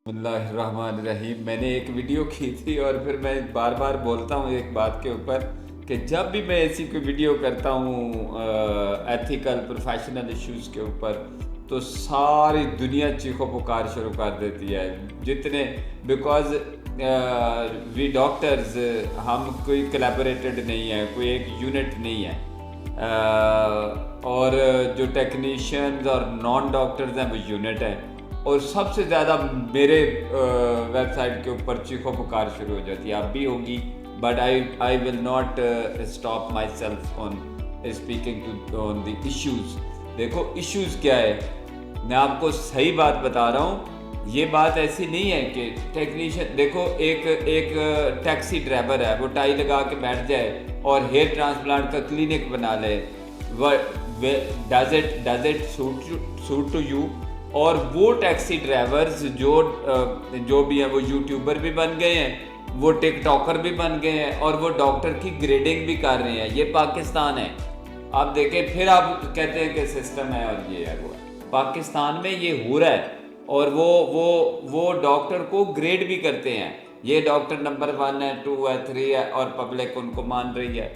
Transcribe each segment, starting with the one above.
बिस्मिल्लाहिर्रहमानिर्रहीम। मैंने एक वीडियो की थी और फिर मैं बार बार बोलता हूँ एक बात के ऊपर कि जब भी मैं ऐसी कोई वीडियो करता हूँ एथिकल प्रोफेशनल इश्यूज़ के ऊपर, तो सारी दुनिया चीखों पुकार शुरू कर देती है। जितने बिकॉज वी डॉक्टर्स, हम कोई कोलैबोरेटेड नहीं है, कोई एक यूनिट नहीं है। और जो टेक्नीशियंस और नॉन डॉक्टर्स हैं वो यूनिट है। और सबसे ज़्यादा मेरे वेबसाइट के ऊपर चीखों पुकार शुरू हो जाती है। अब भी होगी, but I will not stop myself on speaking to on the issues. देखो इश्यूज़ क्या है, मैं आपको सही बात बता रहा हूँ। ये बात ऐसी नहीं है कि टेक्नीशियन, देखो एक टैक्सी ड्राइवर है, वो टाई लगा के बैठ जाए और हेयर ट्रांसप्लांट का क्लिनिक बना ले। Does it suit to you? और वो टैक्सी ड्राइवर्स जो भी हैं वो यूट्यूबर भी बन गए हैं, वो टिकटॉकर भी बन गए हैं और वो डॉक्टर की ग्रेडिंग भी कर रहे हैं। ये पाकिस्तान है। आप देखें, फिर आप कहते हैं कि सिस्टम है और ये है वो है। पाकिस्तान में ये हो रहा है और वो डॉक्टर को ग्रेड भी करते हैं। ये डॉक्टर नंबर 1 है, 2 है, 3 है और पब्लिक उनको मान रही है।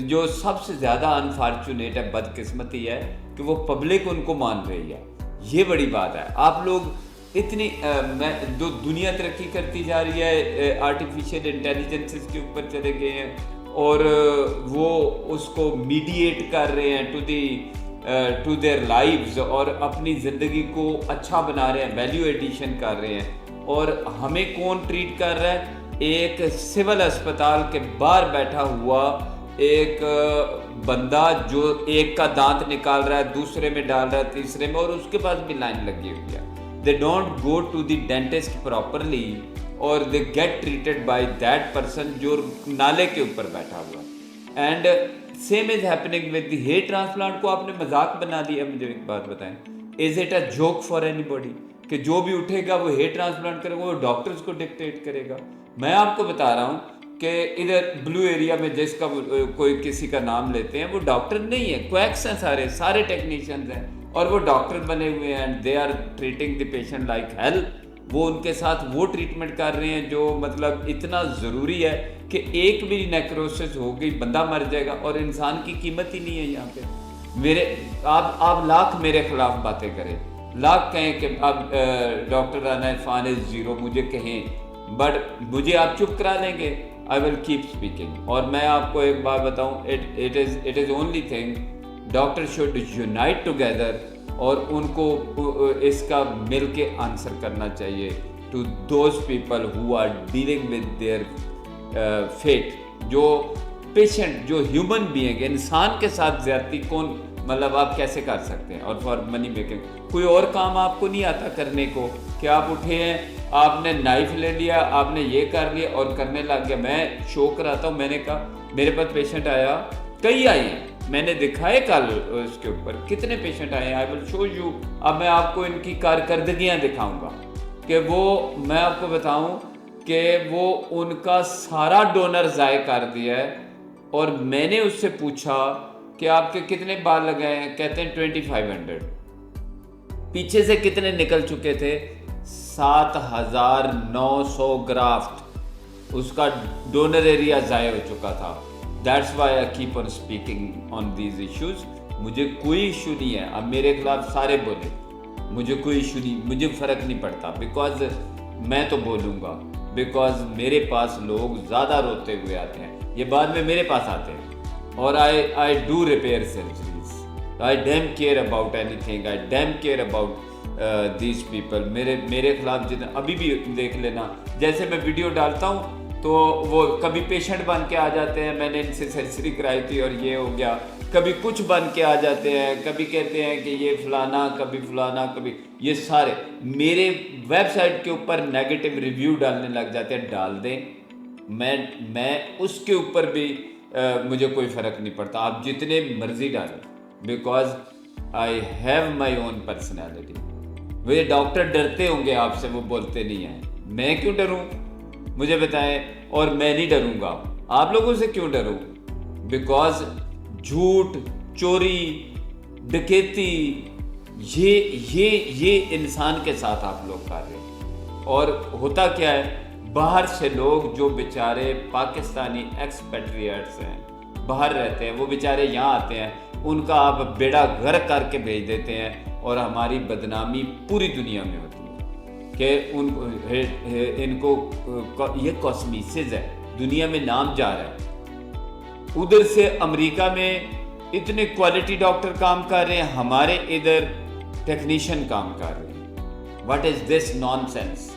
जो सबसे ज़्यादा अनफॉर्चुनेट है, बदकिस्मती है कि वो पब्लिक उनको मान रही है। ये बड़ी बात है। आप लोग इतनी जो दुनिया तरक्की करती जा रही है, आर्टिफिशियल इंटेलिजेंसेस के ऊपर चले गए हैं और वो उसको मीडिएट कर रहे हैं टू देयर लाइव्स और अपनी ज़िंदगी को अच्छा बना रहे हैं, वैल्यू एडिशन कर रहे हैं। और हमें कौन ट्रीट कर रहा है? एक सिविल अस्पताल के बाहर बैठा हुआ एक बंदा जो एक का दांत निकाल रहा है, दूसरे में डाल रहा है, तीसरे में, और उसके पास भी लाइन लगी हुई है। They don't go to the dentist properly और they get treated by that person जो नाले के ऊपर बैठा हुआ। And same is happening with the hair transplant को आपने मजाक बना दिया। मुझे एक बात बताएं, is it a joke for anybody कि जो भी उठेगा वो हेयर ट्रांसप्लांट करेगा, वो डॉक्टर्स को डिक्टेट करेगा? मैं आपको बता रहा हूँ कि इधर ब्लू एरिया में जिसका कोई किसी का नाम लेते हैं वो डॉक्टर नहीं है, क्वैक्स हैं, सारे टेक्नीशियंस हैं और वो डॉक्टर बने हुए हैं। And they are treating the patient like hell. वो उनके साथ वो ट्रीटमेंट कर रहे हैं जो मतलब इतना ज़रूरी है कि एक भी नेक्रोसिस हो गई बंदा मर जाएगा और इंसान की कीमत ही नहीं है यहाँ पे। आप लाख मेरे खिलाफ बातें करें, लाख कहें कि अब doctor Rana Irfan is zero, मुझे कहें, बट मुझे आप चुप करा लेंगे। I will keep speaking. और मैं आपको एक बात बताऊं, it is only thing, doctor should unite together और उनको इसका मिल के आंसर करना चाहिए to those people who are dealing with their fate. जो पेशेंट, जो ह्यूमन बीइंग, इंसान के साथ ज्यादती कौन, मतलब आप कैसे कर सकते हैं? और फॉर मनी मेकिंग कोई और काम आपको नहीं आता करने को कि आप उठे हैं, आपने नाइफ ले लिया, आपने ये कर लिया और करने लग गया। मैं शो कराता हूँ, मैंने कहा मेरे पास पेशेंट आया, कई आए हैं, मैंने दिखाए कल उसके ऊपर कितने पेशेंट आए हैं। I will show you. अब मैं आपको इनकी कारकर्दगियाँ दिखाऊंगा कि वो, मैं आपको बताऊं कि वो उनका सारा डोनर ज़ाय कर दिया है। और मैंने उससे पूछा कि आपके कितने बाल लगाए हैं? कहते हैं 2500। पीछे से कितने निकल चुके थे? 7900 ग्राफ्ट। उसका डोनर एरिया ज़ाय हो चुका था। That's why I keep on speaking on these issues. मुझे कोई इशू नहीं है, अब मेरे खिलाफ सारे बोले, मुझे कोई इशू नहीं, मुझे फ़र्क नहीं पड़ता। बिकॉज मैं तो बोलूँगा, बिकॉज मेरे पास लोग ज़्यादा रोते हुए आते हैं, ये बाद में मेरे पास आते हैं और I do repair surgeries. I dam care about anything, I dam care about these people. मेरे खिलाफ जितना, अभी भी देख लेना, जैसे मैं वीडियो डालता हूँ तो वो कभी पेशेंट बन के आ जाते हैं, मैंने इनसे सर्जरी कराई थी और ये हो गया, कभी कुछ बन के आ जाते हैं, कभी कहते हैं कि ये फलाना, कभी फलाना, कभी ये सारे मेरे वेबसाइट के ऊपर नेगेटिव रिव्यू डालने लग जाते हैं। डाल दें, मैं उसके ऊपर भी मुझे कोई फ़र्क नहीं पड़ता, आप जितने मर्जी डालें, because I have my own personality. Way doctor डरते होंगे आपसे, वो बोलते नहीं हैं। मैं क्यों डरूं? मुझे बताएं। और मैं नहीं डरूंगा, आप लोगों से क्यों डरूं? बिकॉज झूठ, चोरी, डकैती, ये इंसान के साथ आप लोग कर रहे हैं। और होता क्या है, बाहर से लोग जो बेचारे पाकिस्तानी एक्सपेट्रिएट्स हैं, बाहर रहते हैं, वो बेचारे यहाँ आते हैं, उनका आप बेड़ा गर्क करके भेज देते हैं और हमारी बदनामी पूरी दुनिया में होती है कि इनको ये कॉस्मेसिस है, दुनिया में नाम जा रहा है। उधर से अमेरिका में इतने क्वालिटी डॉक्टर काम कर रहे हैं, हमारे इधर टेक्नीशियन काम कर रहे हैं। What is this nonsense?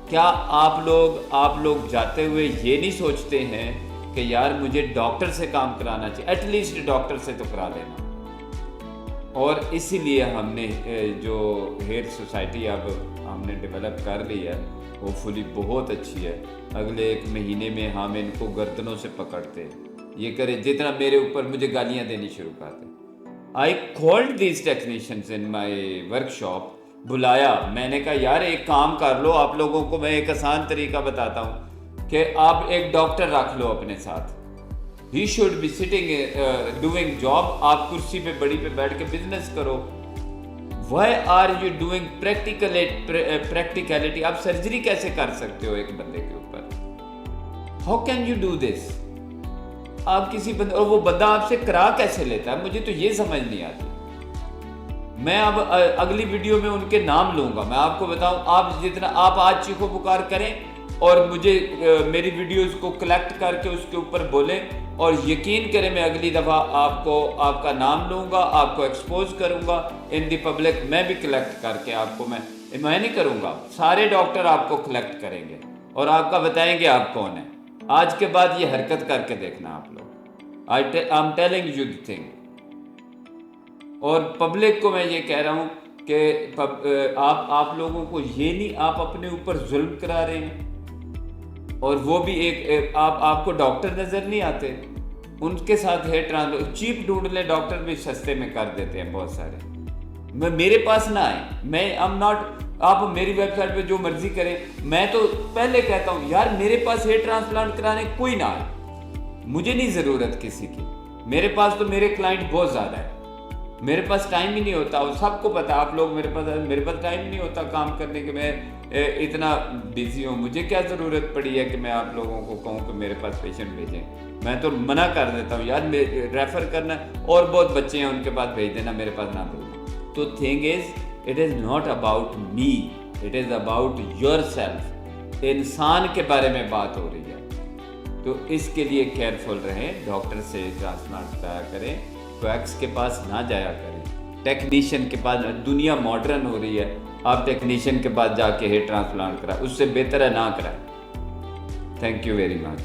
क्या आप लोग जाते हुए ये नहीं सोचते हैं कि यार मुझे डॉक्टर से काम कराना चाहिए, एटलीस्ट डॉक्टर से तो करा देना। और इसीलिए हमने जो हेयर सोसाइटी अब हमने डेवलप कर ली है, वो फुली बहुत अच्छी है। अगले 1 महीने में हम इनको गर्दनों से पकड़ते, ये करे जितना मेरे ऊपर मुझे गालियां देनी शुरू करते। I called these technicians in my workshop, बुलाया, मैंने कहा यार एक काम कर लो, आप लोगों को मैं एक आसान तरीका बताता हूँ कि आप एक डॉक्टर रख लो अपने साथ, he should be sitting doing job, आप कुर्सी पे बड़ी पे बैठ के बिजनेस करो। Why are you doing practicality? आप सर्जरी कैसे कर सकते हो एक बंदे के ऊपर? How can you do this? आप किसी बंदे, और वो बंदा आपसे करा कैसे लेता है, मुझे तो ये समझ नहीं आती। मैं अब अगली वीडियो में उनके नाम लूंगा, मैं आपको बताऊं, आप जितना आप आज चीखो पुकार करें और मुझे मेरी वीडियोस को कलेक्ट करके उसके ऊपर बोलें, और यकीन करें मैं अगली दफ़ा आपका नाम लूंगा, आपको एक्सपोज करूंगा इन दी पब्लिक। मैं भी कलेक्ट करके आपको मैं नहीं करूंगा, सारे डॉक्टर आपको कलेक्ट करेंगे और आपका बताएंगे आप कौन है। आज के बाद ये हरकत करके देखना आप लोग। I am telling you the thing. और पब्लिक को मैं ये कह रहा हूँ कि आप लोगों को ये नहीं, आप अपने ऊपर जुल्म करा रहे हैं। और वो भी आपको डॉक्टर नज़र नहीं आते, उनके साथ हेयर ट्रांसप्लांट चीप ढूंढ ले, डॉक्टर भी सस्ते में कर देते हैं बहुत सारे। मेरे पास ना आए, मैं एम नॉट, आप मेरी वेबसाइट पे जो मर्जी करें, मैं तो पहले कहता हूँ यार मेरे पास हेयर ट्रांसप्लांट कराने कोई ना आए, मुझे नहीं ज़रूरत किसी की। मेरे पास तो मेरे क्लाइंट बहुत ज़्यादा है, मेरे पास टाइम ही नहीं होता, और सबको पता, आप लोग मेरे पास टाइम नहीं होता काम करने के, मैं इतना बिजी हूँ। मुझे क्या ज़रूरत पड़ी है कि मैं आप लोगों को कहूँ कि मेरे पास पेशेंट भेजें? मैं तो मना कर देता हूँ यार, रेफ़र करना, और बहुत बच्चे हैं उनके पास भेज देना, मेरे पास ना भेजना। तो thing is, it is not about me, it is about your self. इंसान के बारे में बात हो रही है, तो इसके लिए केयरफुल रहें, डॉक्टर से ट्रांसप्लांट कराया करें, वैक्स के पास ना जाया करें, टेक्नीशियन के पास। दुनिया मॉडर्न हो रही है, आप टेक्नीशियन के पास जाके हेयर ट्रांसप्लांट कराएं, उससे बेहतर है ना कराएं। Thank you very much.